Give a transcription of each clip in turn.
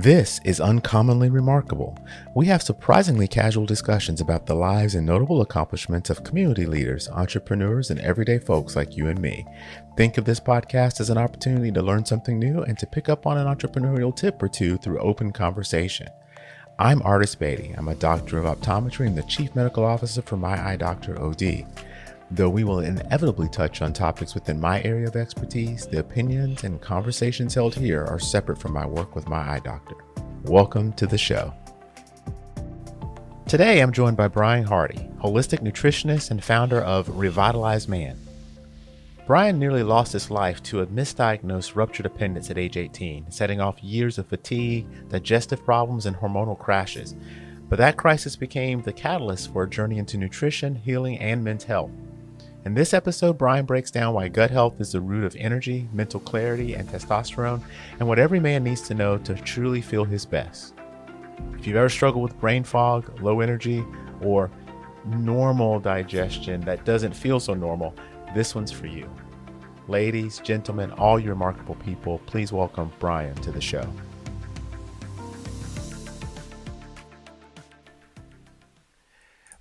This is Uncommonly Remarkable. We have surprisingly casual discussions about the lives and notable accomplishments of community leaders, entrepreneurs, and everyday folks like you and me. Think of this podcast as an opportunity to learn something new and to pick up on an entrepreneurial tip or two through open conversation. I'm Artis Beatty. I'm a doctor of optometry and the chief medical officer for MyEyeDr OD. Though we will inevitably touch on topics within my area of expertise, the opinions and conversations held here are separate from my work with my eye doctor. Welcome to the show. Today I'm joined by Bryan Hardy, holistic nutritionist and founder of Revitalized Man. Bryan nearly lost his life to a misdiagnosed ruptured appendix at age 18, setting off years of fatigue, digestive problems, and hormonal crashes. But that crisis became the catalyst for a journey into nutrition, healing, and mental health. In this episode, Bryan breaks down why gut health is the root of energy, mental clarity, and testosterone, and what every man needs to know to truly feel his best. If you've ever struggled with brain fog, low energy, or normal digestion that doesn't feel so normal, this one's for you. Ladies, gentlemen, all you remarkable people, please welcome Bryan to the show.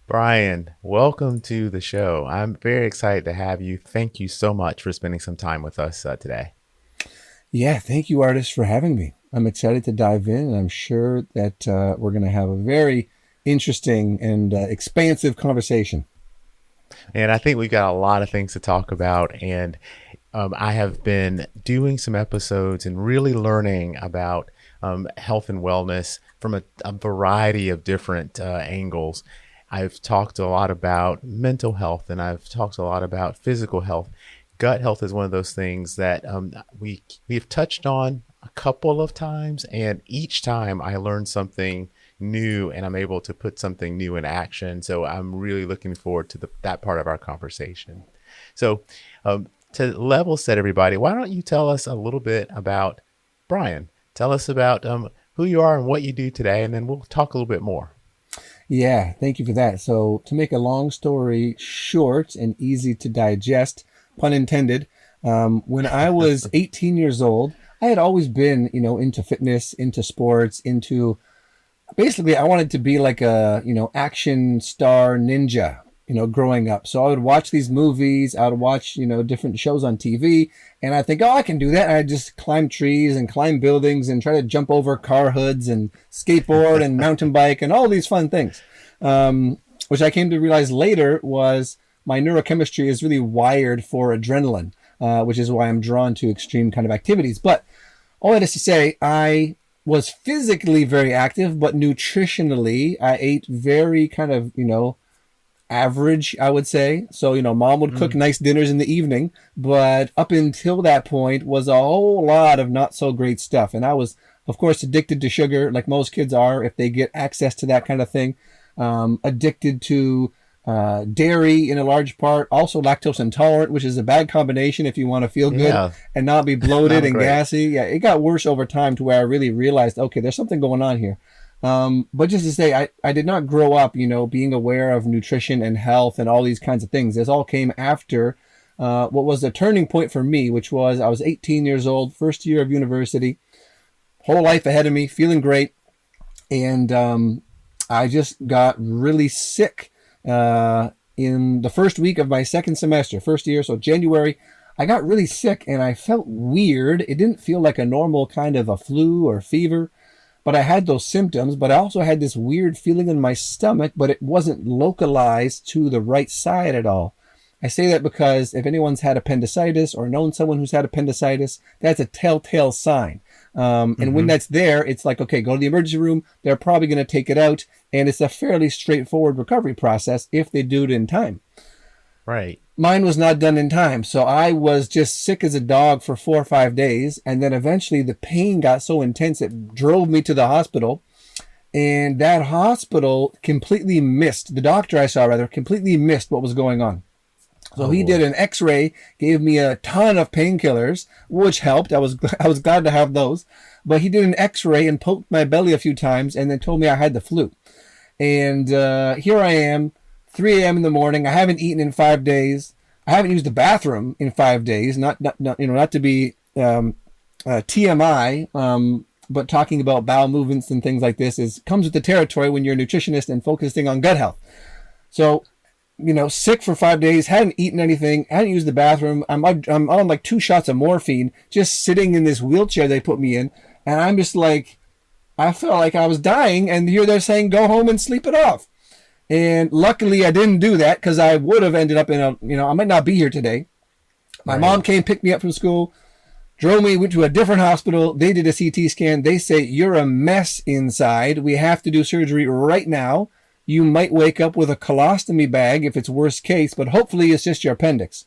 Bryan, welcome to the show. I'm very excited to have you. Thank you so much for spending some time with us today. Yeah, thank you, Artis, for having me. I'm excited to dive in, and I'm sure that we're going to have a very interesting and expansive conversation. And I think we've got a lot of things to talk about, and I have been doing some episodes and really learning about health and wellness from a variety of different angles. I've talked a lot about mental health, and I've talked a lot about physical health. Gut health is one of those things that we've touched on a couple of times, and each time I learn something new and I'm able to put something new in action. So I'm really looking forward to that part of our conversation. So to level set everybody, why don't you tell us a little bit about Bryan? Tell us about who you are and what you do today, and then we'll talk a little bit more. Yeah, thank you for that. So to make a long story short and easy to digest, pun intended, when I was 18 years old, I had always been, into fitness, into sports, basically I wanted to be like a, action star ninja, growing up. So I would watch these movies, I would watch, different shows on TV, and I think, I can do that. And I just climb trees and climb buildings and try to jump over car hoods and skateboard and mountain bike and all these fun things, which I came to realize later was my neurochemistry is really wired for adrenaline, which is why I'm drawn to extreme kind of activities. But all that is to say, I was physically very active, but nutritionally, I ate very kind of, average, I would say. So, mom would cook nice dinners in the evening, but up until that point was a whole lot of not so great stuff. And I was, of course, addicted to sugar, like most kids are if they get access to that kind of thing. Addicted to dairy in a large part, also lactose intolerant, which is a bad combination if you want to feel good and not be bloated and gassy. Yeah, it got worse over time to where I really realized, okay, there's something going on here. But just to say, I did not grow up, being aware of nutrition and health and all these kinds of things. This all came after what was the turning point for me, which was I was 18 years old, first year of university, whole life ahead of me, feeling great. And I just got really sick in the first week of my second semester, first year. So January, I got really sick and I felt weird. It didn't feel like a normal kind of a flu or fever. But I had those symptoms, but I also had this weird feeling in my stomach, but it wasn't localized to the right side at all. I say that because if anyone's had appendicitis or known someone who's had appendicitis, that's a telltale sign. And when that's there, it's like, okay, go to the emergency room. They're probably going to take it out. And it's a fairly straightforward recovery process if they do it in time. Right. Mine was not done in time. So I was just sick as a dog for 4 or 5 days. And then eventually the pain got so intense, it drove me to the hospital. And that hospital completely missed, the doctor I saw rather, completely missed what was going on. So he did an x-ray, gave me a ton of painkillers, which helped. I was glad to have those. But he did an x-ray and poked my belly a few times and then told me I had the flu. And here I am, 3 a.m. in the morning. I haven't eaten in 5 days. I haven't used the bathroom in 5 days. Not to be TMI. but talking about bowel movements and things like this comes with the territory when you're a nutritionist and focusing on gut health. So, sick for 5 days, hadn't eaten anything, hadn't used the bathroom. I'm on like 2 shots of morphine, just sitting in this wheelchair they put me in. And I'm just like, I felt like I was dying. And here they're saying, go home and sleep it off. And luckily I didn't do that, because I would have ended up in I might not be here today. My mom came, picked me up from school, drove me, went to a different hospital. They did a CT scan. They say, you're a mess inside. We have to do surgery right now. You might wake up with a colostomy bag if it's worst case, but hopefully it's just your appendix.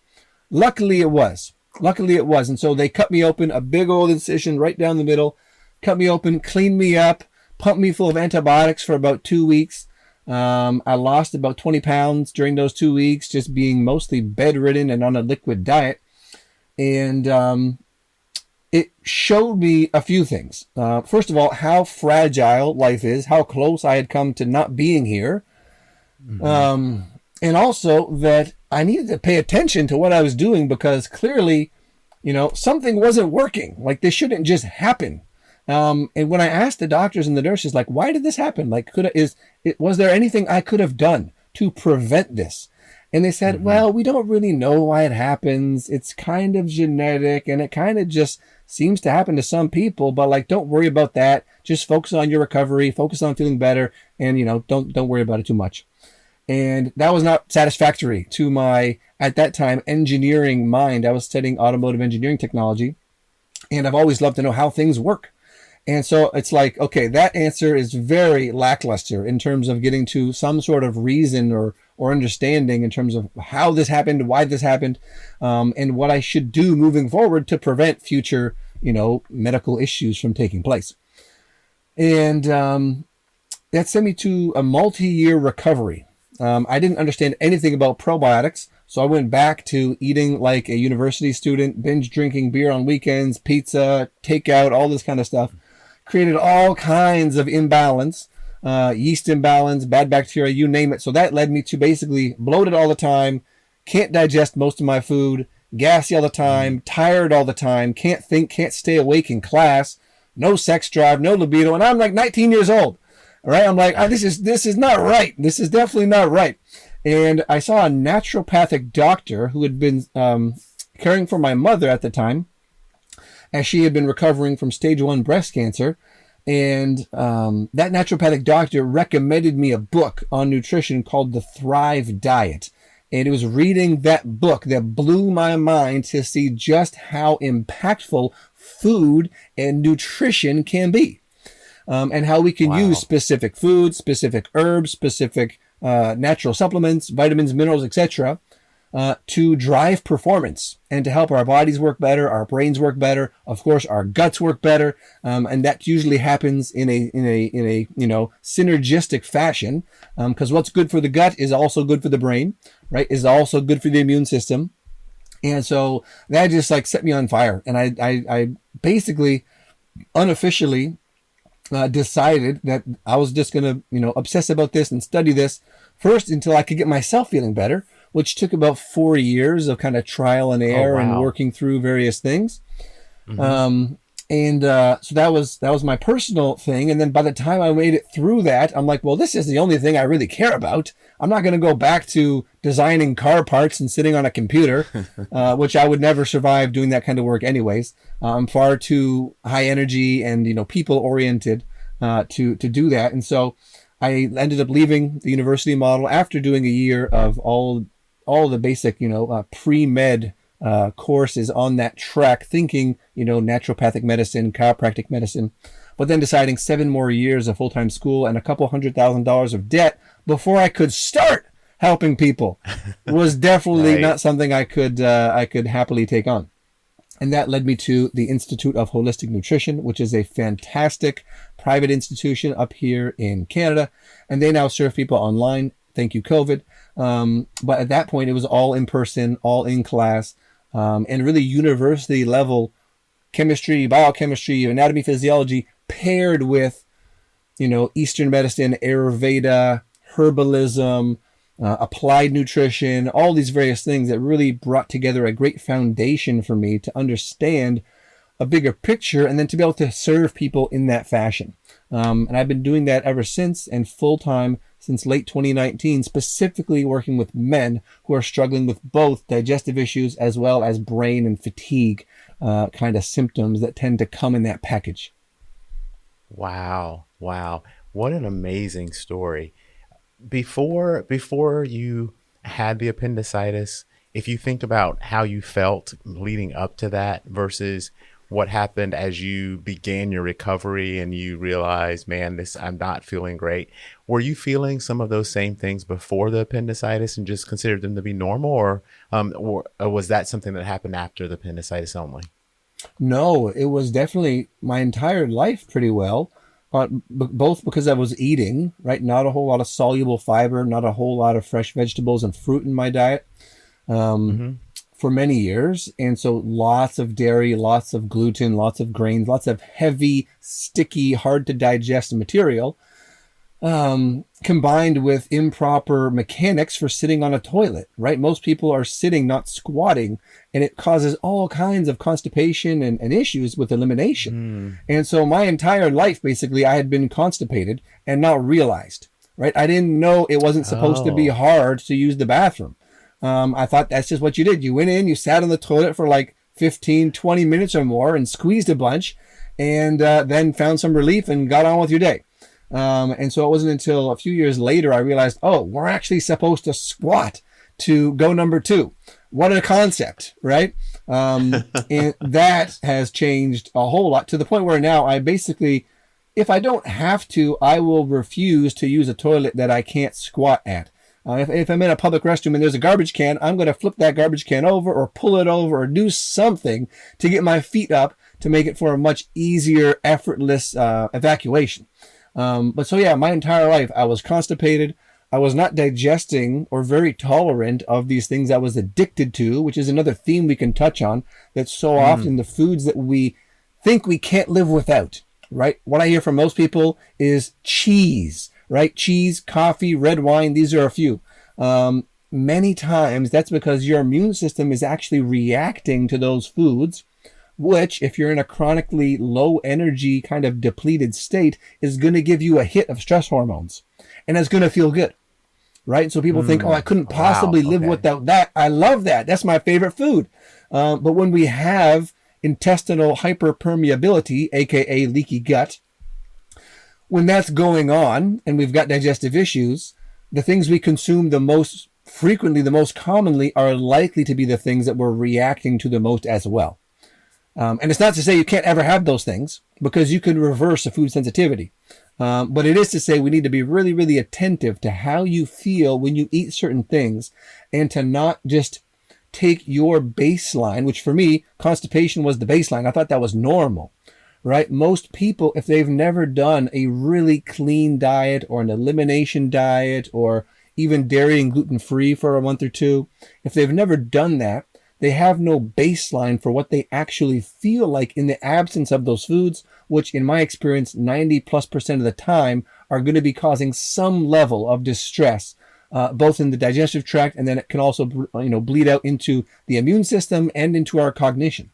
Luckily it was. And so they cut me open, a big old incision right down the middle, cut me open, cleaned me up, pumped me full of antibiotics for about 2 weeks. I lost about 20 pounds during those 2 weeks, just being mostly bedridden and on a liquid diet. And it showed me a few things. First of all, how fragile life is, how close I had come to not being here. Mm-hmm. And also that I needed to pay attention to what I was doing, because clearly, something wasn't working. Like, this shouldn't just happen. And when I asked the doctors and the nurses, like, why did this happen? Like, was there anything I could have done to prevent this? And they said, well, we don't really know why it happens. It's kind of genetic, and it kind of just seems to happen to some people, but like, don't worry about that. Just focus on your recovery, focus on feeling better, and don't worry about it too much. And that was not satisfactory to my, at that time, engineering mind. I was studying automotive engineering technology, and I've always loved to know how things work. And so it's like, okay, that answer is very lackluster in terms of getting to some sort of reason or understanding in terms of how this happened, why this happened, and what I should do moving forward to prevent future, medical issues from taking place. And that sent me to a multi-year recovery. I didn't understand anything about probiotics, so I went back to eating like a university student, binge drinking beer on weekends, pizza, takeout, all this kind of stuff. Created all kinds of imbalance, yeast imbalance, bad bacteria, you name it. So that led me to basically bloated all the time, can't digest most of my food, gassy all the time, tired all the time, can't think, can't stay awake in class, no sex drive, no libido. And I'm like 19 years old. All right. I'm like, this is not right. This is definitely not right. And I saw a naturopathic doctor who had been caring for my mother at the time, as she had been recovering from stage 1 breast cancer. And that naturopathic doctor recommended me a book on nutrition called The Thrive Diet. And it was reading that book that blew my mind to see just how impactful food and nutrition can be. And how we can use specific foods, specific herbs, specific natural supplements, vitamins, minerals, etc., to drive performance and to help our bodies work better, our brains work better, of course, our guts work better, and that usually happens in a synergistic fashion, because what's good for the gut is also good for the brain, right? Is also good for the immune system, and so that just like set me on fire, and I basically unofficially decided that I was just gonna obsess about this and study this first until I could get myself feeling better, which took about 4 years of kind of trial and error and working through various things. Mm-hmm. So that was my personal thing. And then by the time I made it through that, I'm like, well, this is the only thing I really care about. I'm not going to go back to designing car parts and sitting on a computer, which I would never survive doing that kind of work anyways. I'm far too high energy and, people oriented, to do that. And so I ended up leaving the university model after doing a year of all the basic, pre-med courses on that track, thinking, naturopathic medicine, chiropractic medicine, but then deciding 7 more years of full-time school and a couple $100,000 of debt before I could start helping people was definitely not something I could happily take on. And that led me to the Institute of Holistic Nutrition, which is a fantastic private institution up here in Canada. And they now serve people online. Thank you, COVID. But at that point, it was all in person, all in class, and really university level chemistry, biochemistry, anatomy, physiology paired with, Eastern medicine, Ayurveda, herbalism, applied nutrition, all these various things that really brought together a great foundation for me to understand a bigger picture and then to be able to serve people in that fashion. And I've been doing that ever since, and full time since late 2019, specifically working with men who are struggling with both digestive issues as well as brain and fatigue kind of symptoms that tend to come in that package. Wow. Wow. What an amazing story. Before you had the appendicitis, if you think about how you felt leading up to that versus what happened as you began your recovery and you realized, man, I'm not feeling great. Were you feeling some of those same things before the appendicitis and just considered them to be normal, or was that something that happened after the appendicitis only? No, it was definitely my entire life pretty well, both because I was eating, right? Not a whole lot of soluble fiber, not a whole lot of fresh vegetables and fruit in my diet for many years. And so lots of dairy, lots of gluten, lots of grains, lots of heavy, sticky, hard to digest material, combined with improper mechanics for sitting on a toilet, right? Most people are sitting, not squatting, and it causes all kinds of constipation and issues with elimination. And so my entire life, basically, I had been constipated and not realized, right? I didn't know it wasn't supposed to be hard to use the bathroom. I thought that's just what you did. You went in, you sat on the toilet for like 15, 20 minutes or more and squeezed a bunch and then found some relief and got on with your day. And so it wasn't until a few years later I realized, oh, we're actually supposed to squat to go number 2. What a concept, right? And that has changed a whole lot to the point where now I basically, if I don't have to, I will refuse to use a toilet that I can't squat at. If I'm in a public restroom and there's a garbage can, I'm going to flip that garbage can over or pull it over or do something to get my feet up to make it for a much easier, effortless evacuation. But so yeah, my entire life I was constipated. I was not digesting or very tolerant of these things I was addicted to, which is another theme we can touch on. That's so often the foods that we think we can't live without, right? What I hear from most people is cheese, right? Cheese, coffee, red wine. These are a few. Many times that's because your immune system is actually reacting to those foods, which, if you're in a chronically low energy kind of depleted state, is going to give you a hit of stress hormones. And it's going to feel good, right? So people think, oh, I couldn't possibly live without that. I love that. That's my favorite food. But when we have intestinal hyperpermeability, aka leaky gut, when that's going on and we've got digestive issues, the things we consume the most frequently, the most commonly, are likely to be the things that we're reacting to the most as well. And it's not to say you can't ever have those things, because you can reverse a food sensitivity. But it is to say we need to be really, really attentive to how you feel when you eat certain things, and to not just take your baseline, which for me, constipation was the baseline. I thought that was normal, right? Most people, if they've never done a really clean diet or an elimination diet or even dairy and gluten-free for a month or two, if they've never done that, they have no baseline for what they actually feel like in the absence of those foods, which in my experience, 90+% of the time are going to be causing some level of distress, both in the digestive tract, and then it can also, bleed out into the immune system and into our cognition.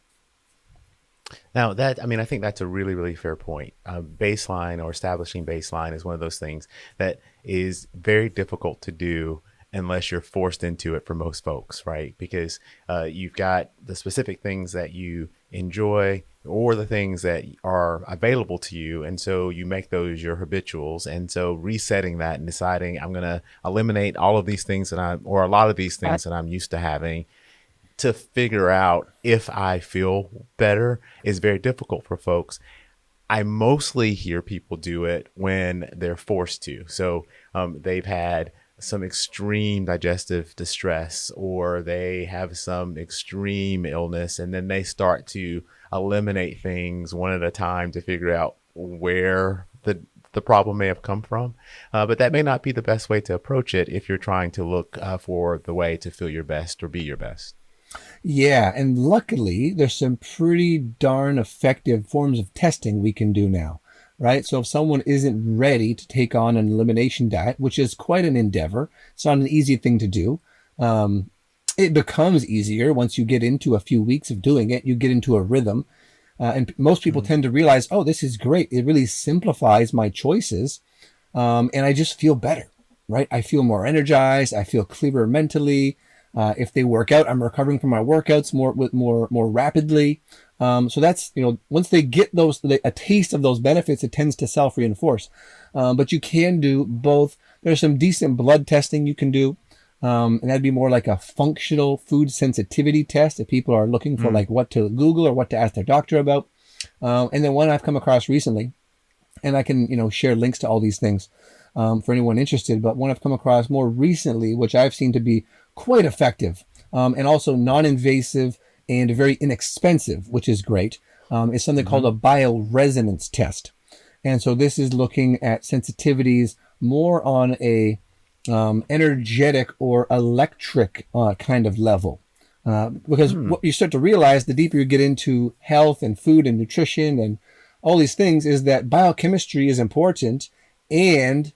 Now I think that's a really, really fair point. Baseline, or establishing baseline, is one of those things that is very difficult to do unless you're forced into it for most folks, right? Because you've got the specific things that you enjoy or the things that are available to you. And so you make those your habituals. And so resetting that and deciding I'm going to eliminate all of these things or a lot of these things that I'm used to having, to figure out if I feel better, is very difficult for folks. I mostly hear people do it when they're forced to. So they've had some extreme digestive distress, or they have some extreme illness, and then they start to eliminate things one at a time to figure out where the problem may have come from. But that may not be the best way to approach it if you're trying to look for the way to feel your best or be your best. Yeah, and luckily there's some pretty darn effective forms of testing we can do now, right? So if someone isn't ready to take on an elimination diet, which is quite an endeavor, it's not an easy thing to do. It becomes easier once you get into a few weeks of doing it. You get into a rhythm. And most people tend to realize, oh, this is great. It really simplifies my choices. And I just feel better, right? I feel more energized. I feel clearer mentally. If they work out, I'm recovering from my workouts more rapidly. So that's, once they get a taste of those benefits, it tends to self-reinforce. But you can do both. There's some decent blood testing you can do. And that'd be more like a functional food sensitivity test if people are looking for like what to Google or what to ask their doctor about. And then one I've come across recently, and I can, share links to all these things, for anyone interested, but one I've come across more recently, which I've seen to be quite effective, and also non-invasive and very inexpensive, which is great, is something called a bioresonance test. And so this is looking at sensitivities more on a energetic or electric kind of level. Because what you start to realize, the deeper you get into health and food and nutrition and all these things, is that biochemistry is important, and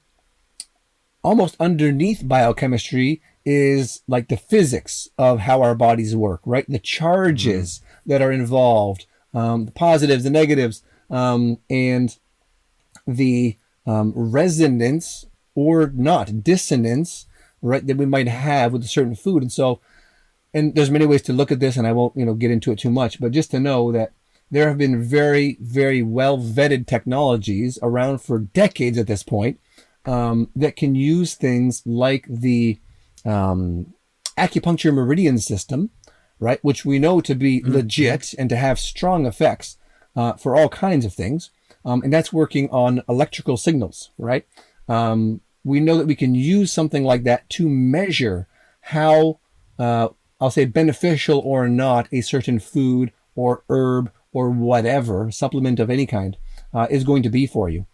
almost underneath biochemistry is like the physics of how our bodies work, right? The charges that are involved, the positives, the negatives, and the resonance or not dissonance, right, that we might have with a certain food. And so, and there's many ways to look at this, and I won't, get into it too much, but just to know that there have been very, very well vetted technologies around for decades at this point, that can use things like the acupuncture meridian system, right, which we know to be legit and to have strong effects for all kinds of things. And that's working on electrical signals, right? We know that we can use something like that to measure how, I'll say, beneficial or not a certain food or herb or whatever, supplement of any kind, is going to be for you.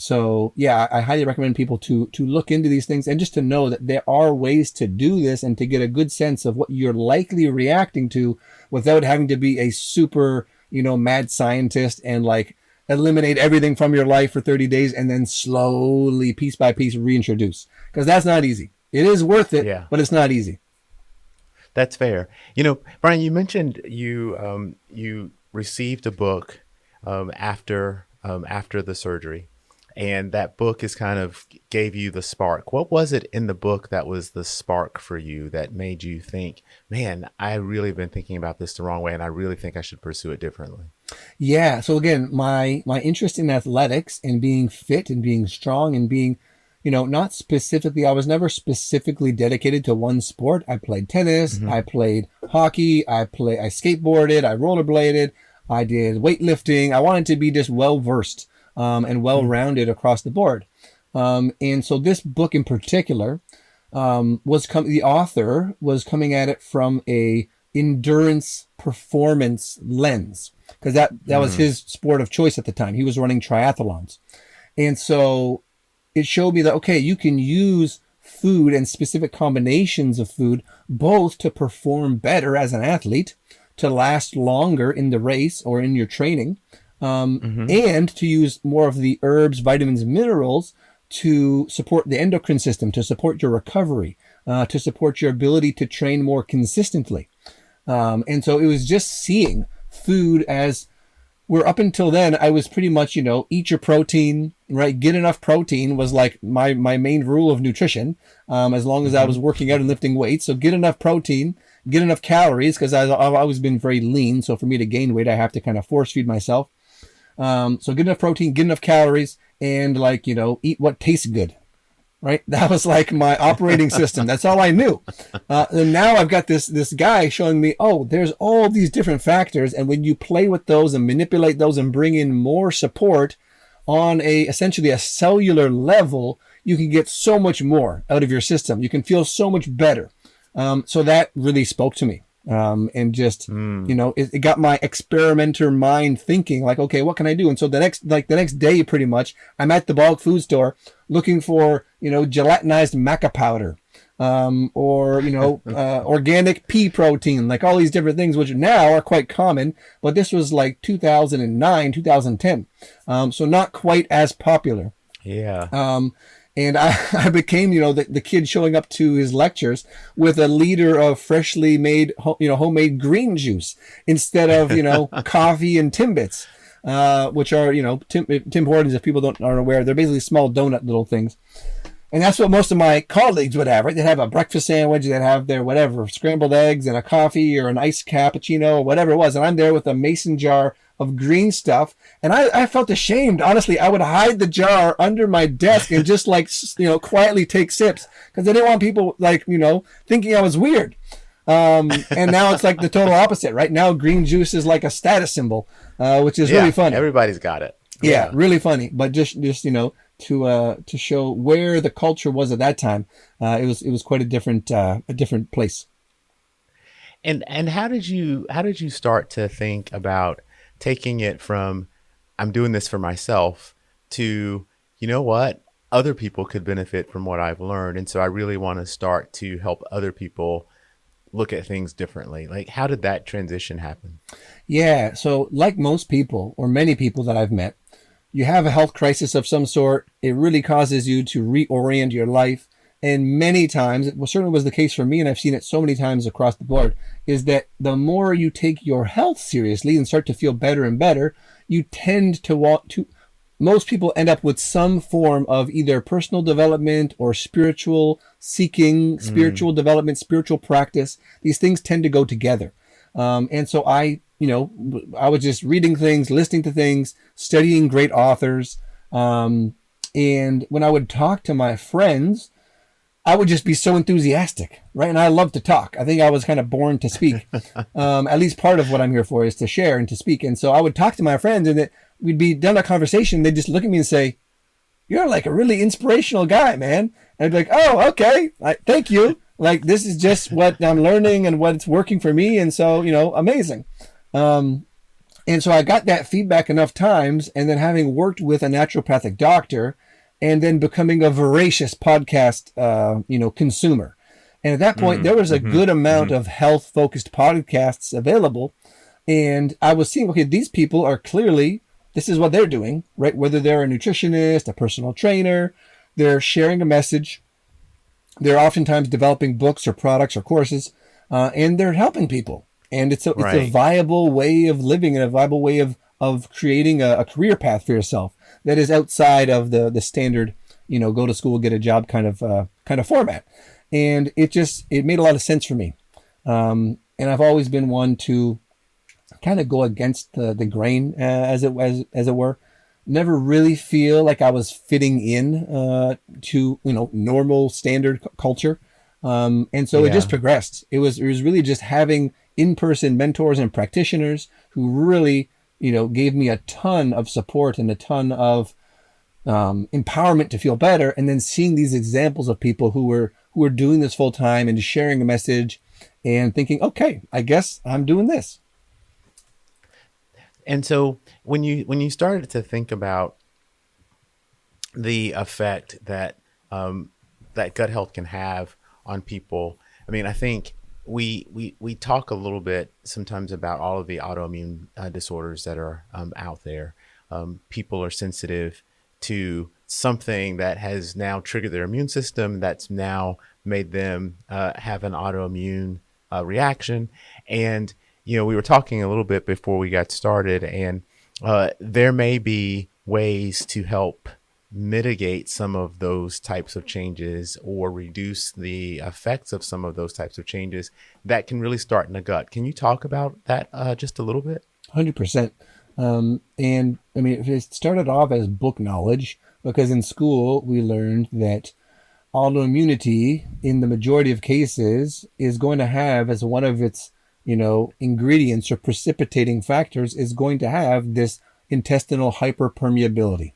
So yeah, I highly recommend people to look into these things, and just to know that there are ways to do this and to get a good sense of what you're likely reacting to without having to be a super, mad scientist and like eliminate everything from your life for 30 days and then slowly, piece by piece, reintroduce. Because that's not easy. It is worth it, but it's not easy. That's fair. Bryan, you mentioned you received a book after the surgery, and that book is kind of gave you the spark. What was it in the book that was the spark for you that made you think, man, I really been thinking about this the wrong way, and I really think I should pursue it differently? Yeah. So again, my interest in athletics and being fit and being strong and being, not specifically, I was never specifically dedicated to one sport. I played tennis, I played hockey, I skateboarded, I rollerbladed, I did weightlifting. I wanted to be just well-versed, and well-rounded across the board. And so this book in particular, the author was coming at it from a endurance performance lens, because that was his sport of choice at the time. He was running triathlons. And so it showed me that, okay, you can use food and specific combinations of food both to perform better as an athlete, to last longer in the race or in your training, and to use more of the herbs, vitamins, minerals to support the endocrine system, to support your recovery, to support your ability to train more consistently. And so it was just seeing food as, where up until then, I was pretty much, eat your protein, right? Get enough protein was like my main rule of nutrition, as long as I was working out and lifting weights. So get enough protein, get enough calories, because I've always been very lean. So for me to gain weight, I have to kind of force feed myself. So get enough protein, get enough calories, and eat what tastes good, right? That was like my operating system. That's all I knew. And now I've got this guy showing me, oh, there's all these different factors. And when you play with those and manipulate those and bring in more support on essentially a cellular level, you can get so much more out of your system. You can feel so much better. So that really spoke to me. And just, it got my experimenter mind thinking like, okay, what can I do? And so the next day, pretty much, I'm at the bulk food store looking for, gelatinized maca powder, or, organic pea protein, like all these different things, which now are quite common, but this was like 2009, 2010. So not quite as popular. Yeah. And I became, the kid showing up to his lectures with a liter of freshly made, homemade green juice instead of, coffee and Timbits, which are, Tim Hortons, if people aren't aware, they're basically small donut little things. And that's what most of my colleagues would have, right? They'd have a breakfast sandwich, they'd have their whatever, scrambled eggs and a coffee or an iced cappuccino or whatever it was. And I'm there with a mason jar of green stuff. And I felt ashamed. Honestly, I would hide the jar under my desk and just quietly take sips because I didn't want people thinking I was weird. And now it's like the total opposite, right? Now green juice is like a status symbol, which is really funny. Everybody's got it. Yeah, really funny. But just to show where the culture was at that time, it was quite a different place. And how did you start to think about taking it from I'm doing this for myself to, you know what, other people could benefit from what I've learned, and so I really want to start to help other people look at things differently. Like, how did that transition happen? Yeah, so like most people or many people that I've met, you have a health crisis of some sort. It really causes you to reorient your life. And many times, it certainly was the case for me, and I've seen it so many times across the board, is that the more you take your health seriously and start to feel better and better, you tend to want to, most people end up with some form of either personal development or spiritual seeking, spiritual development, spiritual practice. These things tend to go together. And so I was just reading things, listening to things, studying great authors. And when I would talk to my friends, I would just be so enthusiastic, right? And I love to talk. I think I was kind of born to speak. At least part of what I'm here for is to share and to speak. And so I would talk to my friends and we'd be done a conversation. They'd just look at me and say, "You're like a really inspirational guy, man." And I'd be like, "Oh, okay. Thank you. Like, this is just what I'm learning and what's working for me." And so, amazing. And so I got that feedback enough times, and then having worked with a naturopathic doctor and then becoming a voracious podcast, consumer. And at that point, there was a good amount of health-focused podcasts available. And I was seeing, okay, these people are clearly, this is what they're doing, right? Whether they're a nutritionist, a personal trainer, they're sharing a message. They're oftentimes developing books or products or courses, and they're helping people. And it's a viable way of living and a viable way of creating a career path for yourself that is outside of the standard, go to school, get a job kind of format. And it made a lot of sense for me. And I've always been one to kind of go against the grain, as it were. Never really feel like I was fitting in to normal standard culture. And so it just progressed. It was really just having in-person mentors and practitioners who really gave me a ton of support and a ton of empowerment to feel better. And then seeing these examples of people who were doing this full time and sharing a message and thinking, okay, I guess I'm doing this. And so when you started to think about the effect that that gut health can have on people, I mean, I think we talk a little bit sometimes about all of the autoimmune disorders that are out there. People are sensitive to something that has now triggered their immune system, that's now made them have an autoimmune reaction. And we were talking a little bit before we got started, and there may be ways to help mitigate some of those types of changes or reduce the effects of some of those types of changes that can really start in the gut. Can you talk about that just a little bit? 100%. And I mean, it started off as book knowledge because in school we learned that autoimmunity in the majority of cases is going to have as one of its ingredients or precipitating factors is going to have this intestinal hyperpermeability,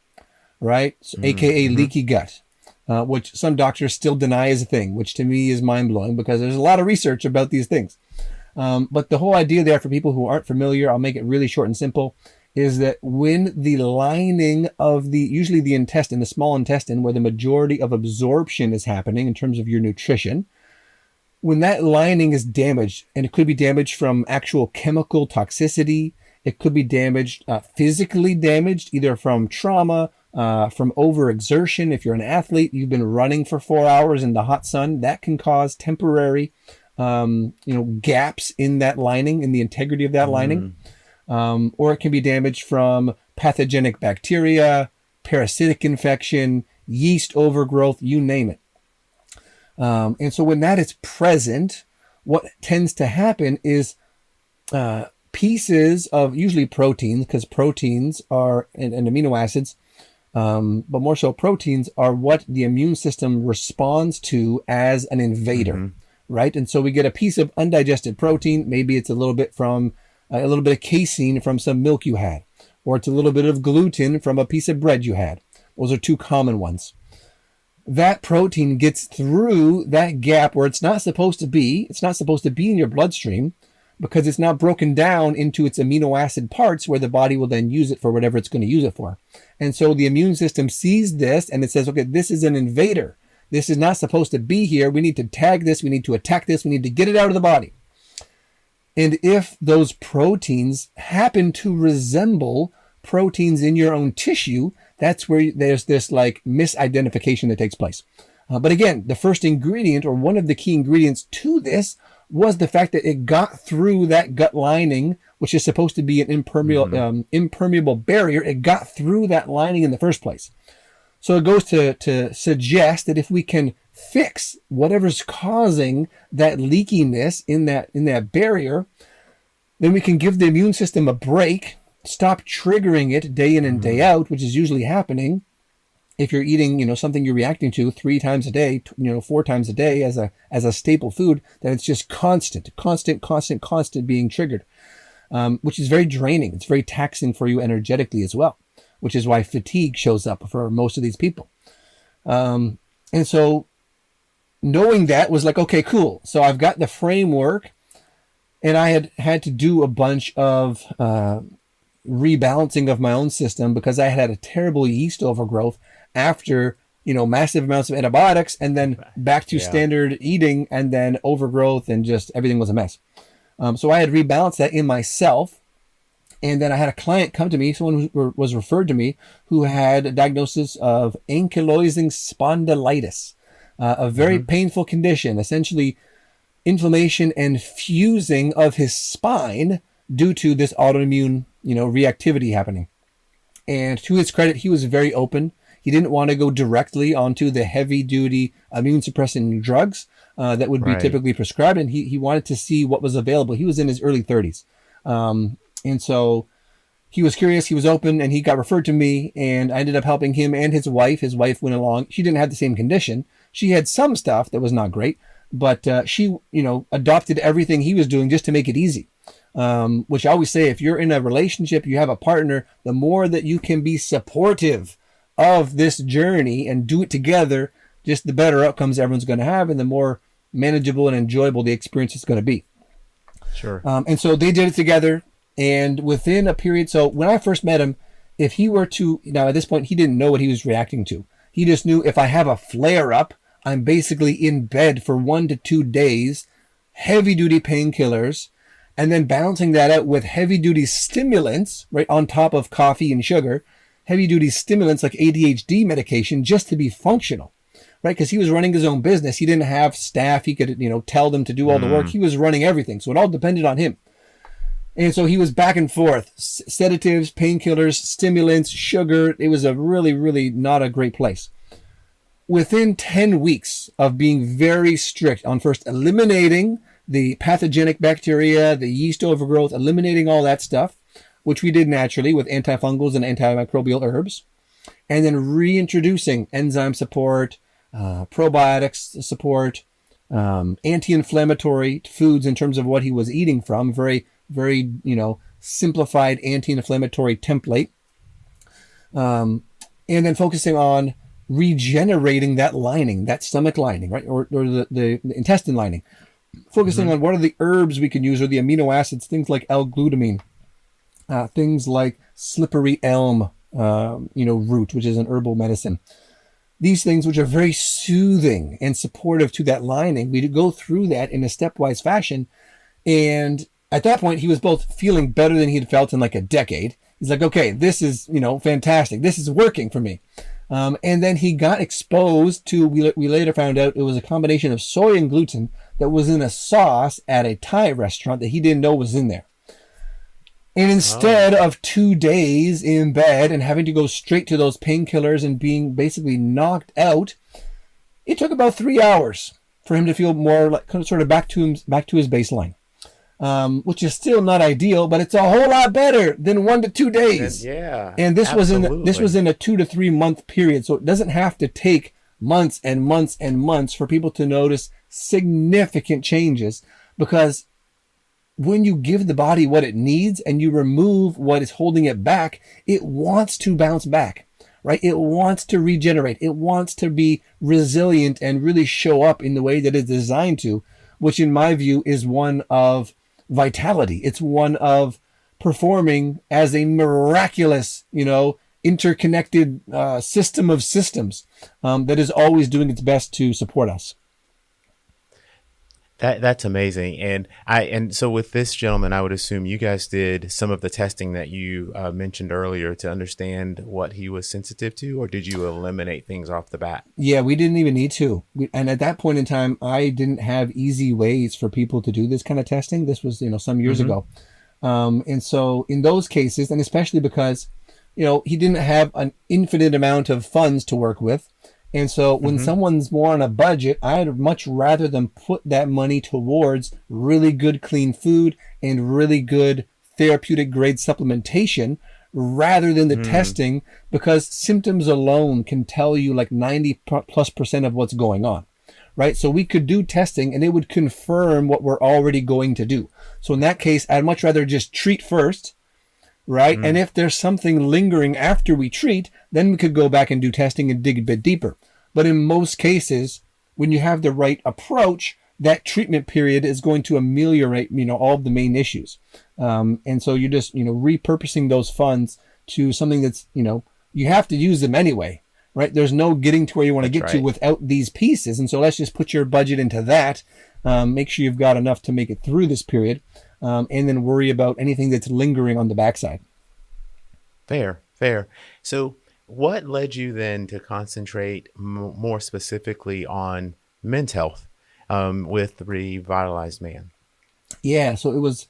right? So, AKA leaky gut, which some doctors still deny is a thing, which to me is mind-blowing because there's a lot of research about these things. But the whole idea there for people who aren't familiar, I'll make it really short and simple, is that when the lining of usually the intestine, the small intestine, where the majority of absorption is happening in terms of your nutrition, when that lining is damaged, and it could be damaged from actual chemical toxicity, it could be damaged, physically damaged, either from trauma, from overexertion. If you're an athlete, you've been running for 4 hours in the hot sun, that can cause temporary, gaps in that lining, in the integrity of that lining. Or it can be damaged from pathogenic bacteria, parasitic infection, yeast overgrowth, you name it. And so when that is present, what tends to happen is pieces of usually proteins, because proteins are and amino acids, but more so proteins are what the immune system responds to as an invader, right? And so we get a piece of undigested protein. Maybe it's a little bit of casein from some milk you had, or it's a little bit of gluten from a piece of bread you had. Those are two common ones. That protein gets through that gap where it's not supposed to be. It's not supposed to be in your bloodstream because it's not broken down into its amino acid parts where the body will then use it for whatever it's going to use it for. And so the immune system sees this and it says, okay, this is an invader. This is not supposed to be here. We need to tag this. We need to attack this. We need to get it out of the body. And if those proteins happen to resemble proteins in your own tissue, that's where there's this like misidentification that takes place. But again, the first ingredient, or one of the key ingredients to this, was the fact that it got through that gut lining, which is supposed to be an impermeable barrier. It got through that lining in the first place. So it goes to suggest that if we can fix whatever's causing that leakiness in that barrier, then we can give the immune system a break, stop triggering it day in and day out, which is usually happening if you're eating, something you're reacting to 3 times a day, 4 times a day as a staple food, then it's just constant being triggered, which is very draining. It's very taxing for you energetically as well, which is why fatigue shows up for most of these people. And so knowing that was like, okay, cool. So I've got the framework, and I had to do a bunch of rebalancing of my own system because I had a terrible yeast overgrowth after, massive amounts of antibiotics and then back to standard eating and then overgrowth and just everything was a mess. So I had rebalanced that in myself. And then I had a client come to me, someone who was referred to me, who had a diagnosis of ankylosing spondylitis, a very painful condition, essentially inflammation and fusing of his spine due to this autoimmune, reactivity happening. And to his credit, he was very open. He didn't want to go directly onto the heavy-duty immune suppressing drugs that would be typically prescribed, and he wanted to see what was available. He was in his early 30s. And so he was curious, he was open, and he got referred to me, and I ended up helping him and his wife. His wife went along. She didn't have the same condition. She had some stuff that was not great, but she, adopted everything he was doing just to make it easy. Which I always say, if you're in a relationship, you have a partner, the more that you can be supportive of this journey and do it together, just the better outcomes everyone's going to have, and the more manageable and enjoyable the experience is going to be. Sure. And so they did it together. And within a period, so when I first met him, if he were to, now at this point, he didn't know what he was reacting to. He just knew if I have a flare up, I'm basically in bed for 1 to 2 days, heavy duty painkillers, and then balancing that out with heavy duty stimulants, right, on top of coffee and sugar, heavy duty stimulants like ADHD medication just to be functional, right? Because he was running his own business. He didn't have staff. He could, tell them to do all the work. He was running everything. So it all depended on him. And so he was back and forth, sedatives, painkillers, stimulants, sugar. It was a really, really not a great place. Within 10 weeks of being very strict on first eliminating the pathogenic bacteria, the yeast overgrowth, eliminating all that stuff, which we did naturally with antifungals and antimicrobial herbs, and then reintroducing enzyme support, probiotics support, anti-inflammatory foods in terms of what he was eating from, very, very, simplified anti-inflammatory template, and then focusing on regenerating that lining, that stomach lining, right, or the intestine lining, focusing on what are the herbs we can use, or the amino acids, things like L-glutamine, things like slippery elm, root, which is an herbal medicine. These things, which are very soothing and supportive to that lining, we go through that in a stepwise fashion. And at that point, he was both feeling better than he'd felt in like a decade. He's like, okay, this is, fantastic. This is working for me. And then he got exposed to, we later found out it was a combination of soy and gluten that was in a sauce at a Thai restaurant that he didn't know was in there. And instead of 2 days in bed and having to go straight to those painkillers and being basically knocked out, it took about 3 hours for him to feel more like sort of back to his baseline. Which is still not ideal, but it's a whole lot better than 1 to 2 days. Yeah. And this absolutely. was in a 2 to 3 month period. So it doesn't have to take months and months and months for people to notice significant changes, because when you give the body what it needs and you remove what is holding it back, it wants to bounce back, right? It wants to regenerate. It wants to be resilient and really show up in the way that it's designed to, which in my view is one of vitality. It's one of performing as a miraculous, interconnected system of systems that is always doing its best to support us. That's amazing. And so with this gentleman, I would assume you guys did some of the testing that you mentioned earlier to understand what he was sensitive to, or did you eliminate things off the bat? Yeah, we didn't even need to. And at that point in time, I didn't have easy ways for people to do this kind of testing. This was, some years ago. And so in those cases, and especially because, he didn't have an infinite amount of funds to work with. And so when someone's more on a budget, I'd much rather them put that money towards really good, clean food and really good therapeutic grade supplementation rather than the testing, because symptoms alone can tell you like 90+% of what's going on, right? So we could do testing and it would confirm what we're already going to do. So in that case, I'd much rather just treat first, right? And if there's something lingering after we treat, then we could go back and do testing and dig a bit deeper. But in most cases, when you have the right approach, that treatment period is going to ameliorate, all of the main issues. And so you're just, repurposing those funds to something that's, you have to use them anyway, right? There's no getting to where you want to get to without these pieces. And so let's just put your budget into that. Make sure you've got enough to make it through this period. And then worry about anything that's lingering on the backside. Fair. So what led you then to concentrate more specifically on men's health with the Revitalized Man? Yeah, so it was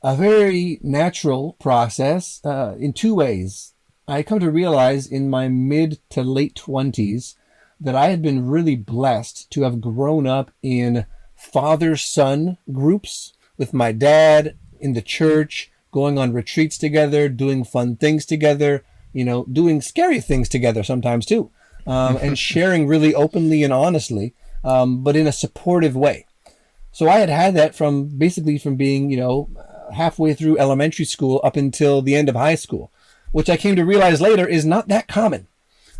a very natural process in two ways. I come to realize in my mid to late 20s that I had been really blessed to have grown up in father-son groups with my dad in the church, going on retreats together, doing fun things together, doing scary things together sometimes too, and sharing really openly and honestly, but in a supportive way. So I had that from being, halfway through elementary school up until the end of high school, which I came to realize later is not that common.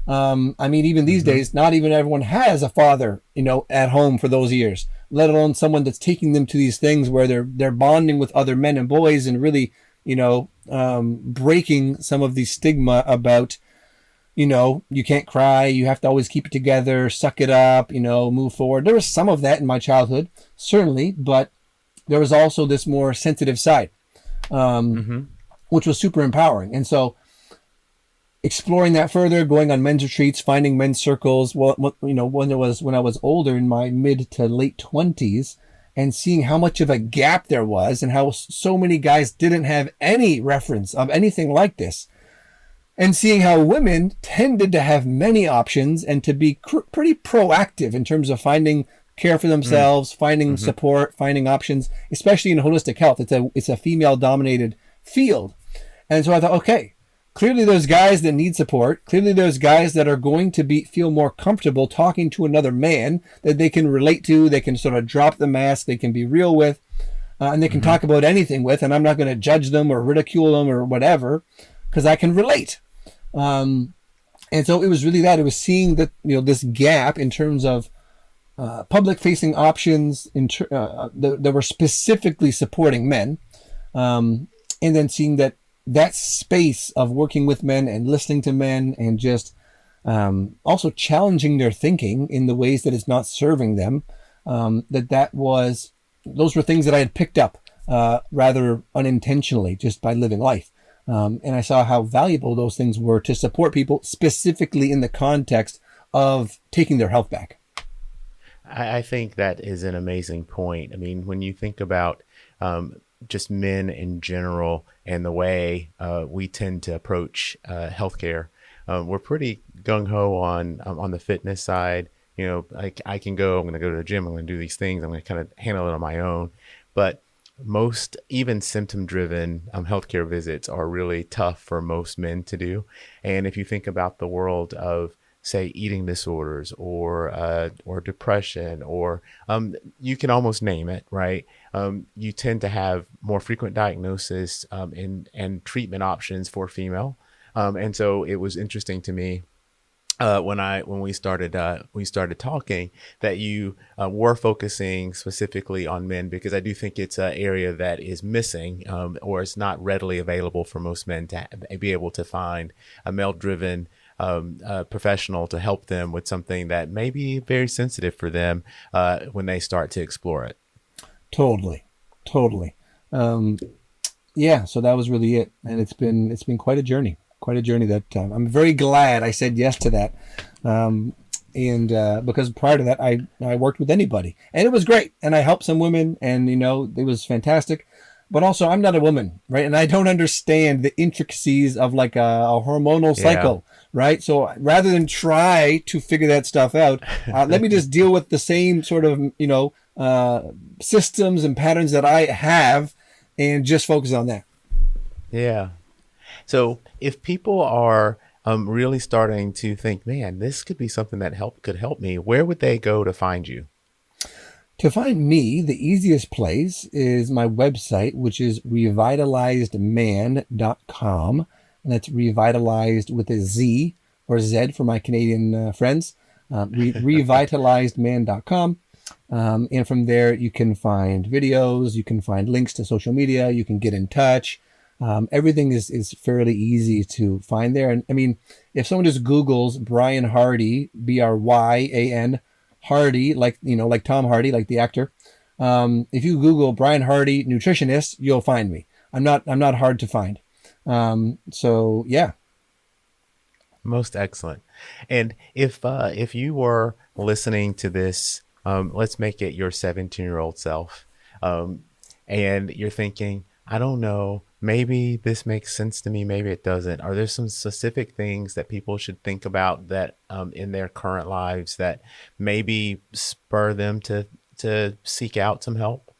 Even these days, not even everyone has a father, at home for those years, let alone someone that's taking them to these things where they're bonding with other men and boys and really, breaking some of the stigma about, you can't cry, you have to always keep it together, suck it up, move forward. There was some of that in my childhood, certainly, but there was also this more sensitive side, which was super empowering. And so exploring that further, going on men's retreats, finding men's circles, when I was older in my mid to late 20s, and seeing how much of a gap there was and how so many guys didn't have any reference of anything like this, and seeing how women tended to have many options and to be pretty proactive in terms of finding care for themselves, finding support, finding options, especially in holistic health. It's a female dominated field. And so I thought, okay, clearly there's guys that need support. Clearly there's guys that are going to feel more comfortable talking to another man that they can relate to. They can sort of drop the mask. They can be real with, and they can talk about anything with, and I'm not going to judge them or ridicule them or whatever, because I can relate. And so it was really that. It was seeing that, this gap in terms of public facing options that were specifically supporting men. And then seeing that space of working with men and listening to men and just also challenging their thinking in the ways that it's not serving them, those were things that I had picked up rather unintentionally just by living life. And I saw how valuable those things were to support people, specifically in the context of taking their health back. I think that is an amazing point. I mean, when you think about just men in general and the way we tend to approach healthcare, we're pretty gung ho on the fitness side. You know, I can go, I'm going to go to the gym, I'm going to do these things, I'm going to kind of handle it on my own. But most, even symptom driven healthcare visits are really tough for most men to do. And if you think about the world of, say, eating disorders or depression, or you can almost name it, right? You tend to have more frequent diagnosis and treatment options for female. And so it was interesting to me when we started talking that you were focusing specifically on men, because I do think it's an area that is missing or it's not readily available for most men to be able to find a male-driven professional to help them with something that may be very sensitive for them when they start to explore it. Totally. Yeah, so that was really it, and it's been quite a journey that I'm very glad I said yes to that. And because prior to that, I worked with anybody, and it was great, and I helped some women, and it was fantastic. But also, I'm not a woman, right? And I don't understand the intricacies of like a hormonal cycle, right? So rather than try to figure that stuff out, let me just deal with the same sort of, systems and patterns that I have and just focus on that. Yeah. So if people are really starting to think, man, this could be something that could help me, where would they go to find you? To find me, the easiest place is my website, which is revitalizedman.com. And that's revitalized with a Z or Z for my Canadian friends. Revitalizedman.com. And from there, you can find videos, you can find links to social media, you can get in touch. Everything is fairly easy to find there. And I mean, if someone just Googles Bryan Hardy, Bryan Hardy, like Tom Hardy, like the actor. If you Google Bryan Hardy nutritionist, you'll find me. I'm not hard to find. So yeah. Most excellent. And if you were listening to this, let's make it your 17-year-old self, and you're thinking, I don't know, maybe this makes sense to me, maybe it doesn't. Are there some specific things that people should think about that in their current lives that maybe spur them to seek out some help?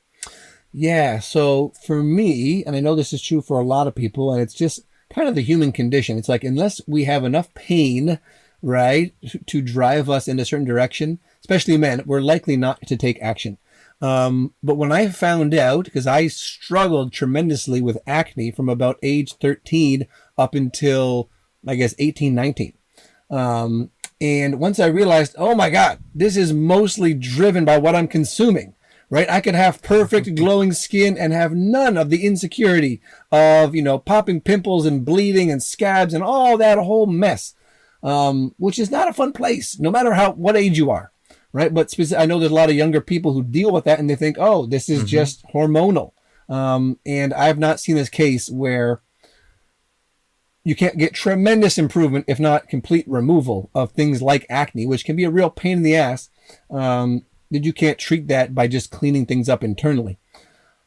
Yeah. So for me, and I know this is true for a lot of people, and it's just kind of the human condition. It's like, unless we have enough pain, right, to drive us in a certain direction, especially men, we're likely not to take action. But when I found out, because I struggled tremendously with acne from about age 13 up until, I guess, 18, 19. And once I realized, oh my God, this is mostly driven by what I'm consuming, right? I could have perfect glowing skin and have none of the insecurity of, popping pimples and bleeding and scabs and all that whole mess, which is not a fun place, no matter what age you are. Right. But I know there's a lot of younger people who deal with that and they think, oh, this is just hormonal. And I've not seen this case where you can't get tremendous improvement, if not complete removal of things like acne, which can be a real pain in the ass, that you can't treat that by just cleaning things up internally.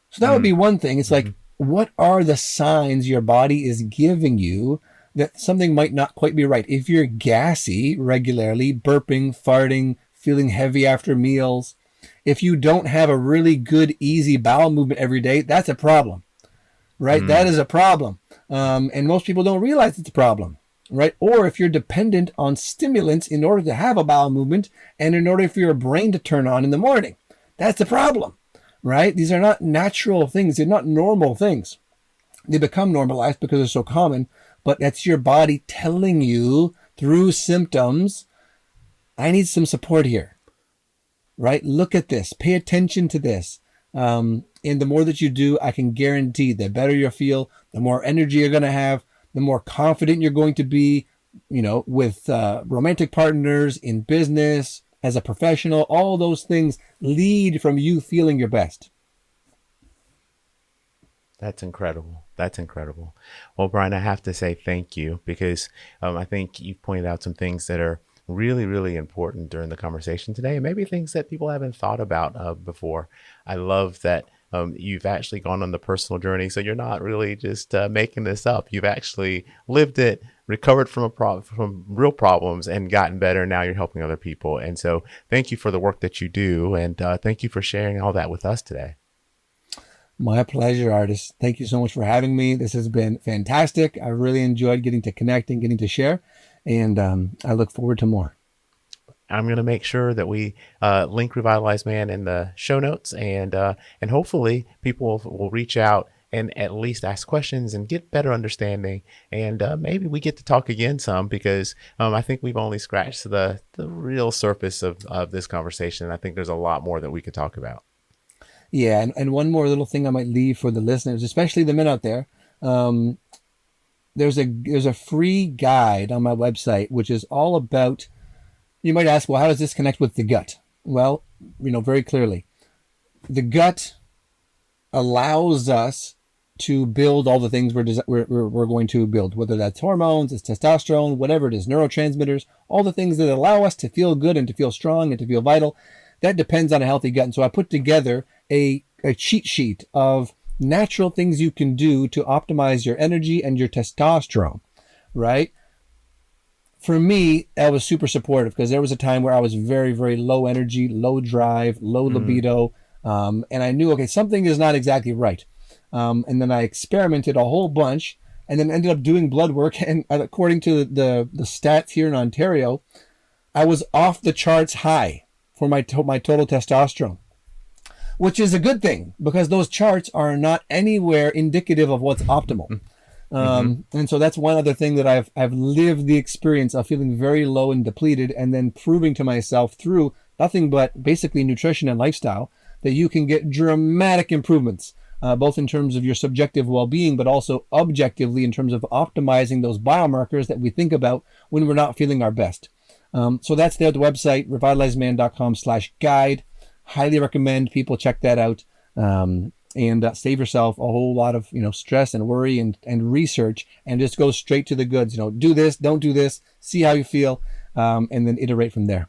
So that would be one thing. It's like, what are the signs your body is giving you that something might not quite be right? If you're gassy regularly, burping, farting, feeling heavy after meals, if you don't have a really good, easy bowel movement every day, that's a problem, right? That is a problem. And most people don't realize it's a problem, right? Or if you're dependent on stimulants in order to have a bowel movement and in order for your brain to turn on in the morning, that's a problem, right? These are not natural things. They're not normal things. They become normalized because they're so common, but that's your body telling you through symptoms, I need some support here, right? Look at this, pay attention to this. And the more that you do, I can guarantee the better you'll feel, the more energy you're going to have, the more confident you're going to be, with romantic partners, in business, as a professional. All those things lead from you feeling your best. That's incredible. That's incredible. Well, Bryan, I have to say thank you because I think you pointed out some things that are really, really important during the conversation today, and maybe things that people haven't thought about before. I love that you've actually gone on the personal journey, so you're not really just making this up. You've actually lived it, recovered from from real problems, and gotten better. Now you're helping other people, and so thank you for the work that you do, and thank you for sharing all that with us today. My pleasure, Artis. Thank you so much for having me. This has been fantastic. I really enjoyed getting to connect and getting to share, and I look forward to more. I'm going to make sure that we link Revitalize Man in the show notes, and hopefully people will reach out and at least ask questions and get better understanding. And maybe we get to talk again some because I think we've only scratched the real surface of this conversation. I think there's a lot more that we could talk about. Yeah, and one more little thing I might leave for the listeners, especially the men out there. There's a free guide on my website, which is all about, you might ask, well, how does this connect with the gut? Well, very clearly, the gut allows us to build all the things we're going to build, whether that's hormones, it's testosterone, whatever it is, neurotransmitters, all the things that allow us to feel good and to feel strong and to feel vital. That depends on a healthy gut. And so I put together a cheat sheet of natural things you can do to optimize your energy and your testosterone, right? For me, that was super supportive because there was a time where I was very, very low energy, low drive, low libido. And I knew, okay, something is not exactly right. And then I experimented a whole bunch and then ended up doing blood work. And according to the stats here in Ontario, I was off the charts high for my total testosterone, which is a good thing because those charts are not anywhere indicative of what's optimal. And so that's one other thing that I've lived the experience of feeling very low and depleted, and then proving to myself through nothing but basically nutrition and lifestyle that you can get dramatic improvements, both in terms of your subjective well-being, but also objectively in terms of optimizing those biomarkers that we think about when we're not feeling our best. So that's there at the website, revitalizeman.com/guide. Highly recommend people check that out, and save yourself a whole lot of stress and worry and research, and just go straight to the goods. Do this, don't do this, see how you feel, and then iterate from there.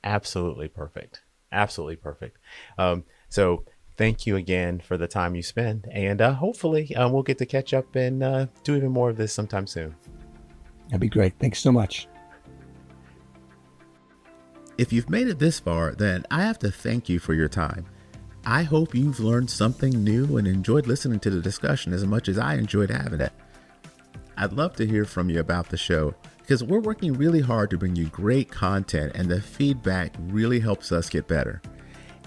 Absolutely perfect. Absolutely perfect. So thank you again for the time you spend, and hopefully we'll get to catch up and do even more of this sometime soon. That'd be great. Thanks so much. If you've made it this far, then I have to thank you for your time. I hope you've learned something new and enjoyed listening to the discussion as much as I enjoyed having it. I'd love to hear from you about the show because we're working really hard to bring you great content, and the feedback really helps us get better.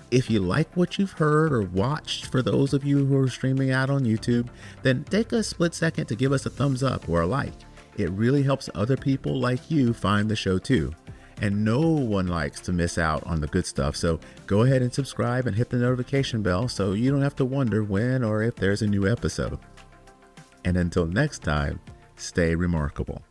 If you like what you've heard or watched, for those of you who are streaming out on YouTube, then take a split second to give us a thumbs up or a like. It really helps other people like you find the show too. And no one likes to miss out on the good stuff. So go ahead and subscribe and hit the notification bell so you don't have to wonder when or if there's a new episode. And until next time, stay remarkable.